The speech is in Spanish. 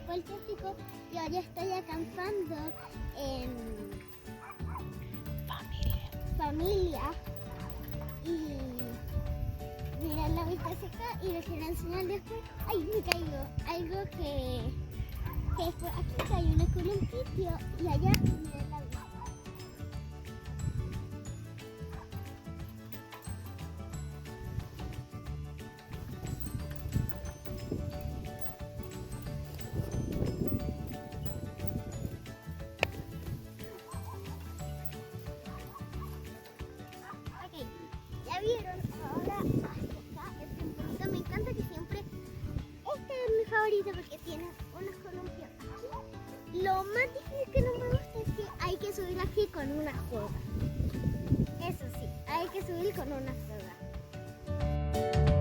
Puerto Rico y ahora estoy acampando en familia. Y mirar la vista seca y les quiero enseñar después. Ay, me caigo. Algo que después aquí hay un columpio y allá miren la vista. Ok, ya vieron, ahora hasta acá es un poquito, me encanta que siempre, este es mi favorito porque tiene unos columpios aquí. Lo más difícil que no me gusta es que hay que subir aquí con una soga. Eso sí, hay que subir con una soga.